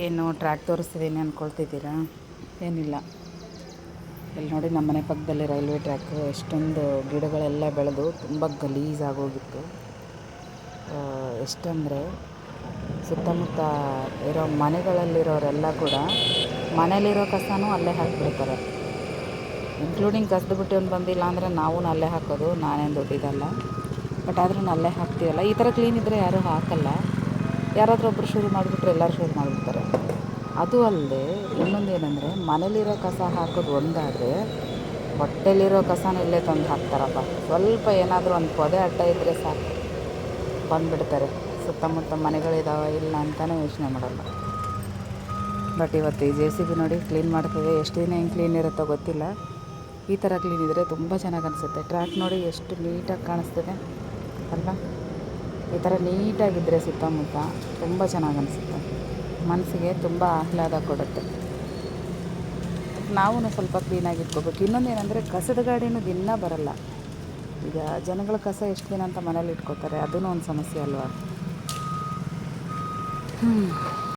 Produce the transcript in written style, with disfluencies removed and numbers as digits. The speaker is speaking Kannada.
ಏನು ಟ್ರ್ಯಾಕ್ ತೋರಿಸ್ತಿದ್ದೀನಿ ಅಂದ್ಕೊಳ್ತಿದ್ದೀರಾ? ಏನಿಲ್ಲ, ಇಲ್ಲಿ ನೋಡಿ ನಮ್ಮ ಮನೆ ಪಕ್ಕದಲ್ಲಿ ರೈಲ್ವೆ ಟ್ರ್ಯಾಕು ಎಷ್ಟೊಂದು ಗಿಡಗಳೆಲ್ಲ ಬೆಳೆದು ತುಂಬ ಗಲೀಜಾಗೋಗಿತ್ತು. ಎಷ್ಟಂದರೆ ಸುತ್ತಮುತ್ತ ಇರೋ ಮನೆಗಳಲ್ಲಿರೋರೆಲ್ಲ ಕೂಡ ಮನೇಲಿರೋ ಕಸನೂ ಅಲ್ಲೇ ಹಾಕಿಬಿಡ್ತಾರೆ. ಇನ್ಕ್ಲೂಡಿಂಗ್ ಕಸದ ಬುಟ್ಟಿಯನ್ನು ಬಂದಿಲ್ಲ ಅಂದರೆ ನಾವು ಅಲ್ಲೇ ಹಾಕೋದು, ನಾನೇನು ದೊಡ್ಡಿದ್ದಲ್ಲ. ಬಟ್ ಆದರೂ ಅಲ್ಲೇ ಹಾಕ್ತೀವಲ್ಲ. ಈ ಥರ ಕ್ಲೀನ್ ಇದ್ದರೆ ಯಾರೂ ಹಾಕಲ್ಲ. ಯಾರಾದರೂ ಒಬ್ಬರು ಶುರು ಮಾಡಿಬಿಟ್ರೆ ಎಲ್ಲರೂ ಶುರು ಮಾಡಿಬಿಡ್ತಾರೆ. ಅದು ಅಲ್ಲದೆ ಇನ್ನೊಂದು ಏನಂದರೆ, ಮನೇಲಿರೋ ಕಸ ಹಾಕೋದು ಒಂದಾದರೆ ಹೊಟ್ಟೆಲಿರೋ ಕಸನ ಇಲ್ಲೇ ತಂದು ಹಾಕ್ತಾರಪ್ಪ. ಸ್ವಲ್ಪ ಏನಾದರೂ ಒಂದು ಪೊದೆ ಅಡ್ಡ ಇದ್ದರೆ ಸಾಕು ಬಂದುಬಿಡ್ತಾರೆ. ಸುತ್ತಮುತ್ತ ಮನೆಗಳಿದ್ದಾವೆ ಇಲ್ಲ ಅಂತಲೇ ಯೋಚನೆ ಮಾಡಲ್ಲ. ಬಟ್ ಇವತ್ತು ಈ JCB ನೋಡಿ ಕ್ಲೀನ್ ಮಾಡ್ತದೆ. ಎಷ್ಟು ದಿನ ಹೆಂಗೆ ಕ್ಲೀನ್ ಇರುತ್ತೋ ಗೊತ್ತಿಲ್ಲ. ಈ ಥರ ಕ್ಲೀನ್ ಇದ್ದರೆ ತುಂಬ ಚೆನ್ನಾಗಿ ಅನಿಸುತ್ತೆ. ಟ್ರ್ಯಾಕ್ ನೋಡಿ ಎಷ್ಟು ನೀಟಾಗಿ ಕಾಣಿಸ್ತದೆ ಅಲ್ವಾ? ಈ ಥರ ನೀಟಾಗಿದ್ದರೆ ಸುತ್ತಮುತ್ತ ತುಂಬ ಚೆನ್ನಾಗಿ ಅನಿಸುತ್ತೆ. ಮನಸ್ಸಿಗೆ ತುಂಬ ಆಹ್ಲಾದ ಕೊಡುತ್ತೆ. ನಾವು ಸ್ವಲ್ಪ ಕ್ಲೀನಾಗಿ ಇಟ್ಕೋಬೇಕು. ಇನ್ನೊಂದು ಏನಂದರೆ, ಕಸದ ಗಾಡಿನೂ ದಿನ ಬರಲ್ಲ. ಈಗ ಜನಗಳ ಕಸ ಎಷ್ಟು ದಿನ ಅಂತ ಮನೇಲಿ ಇಟ್ಕೋತಾರೆ, ಅದೂ ಒಂದು ಸಮಸ್ಯೆ ಅಲ್ವಾ?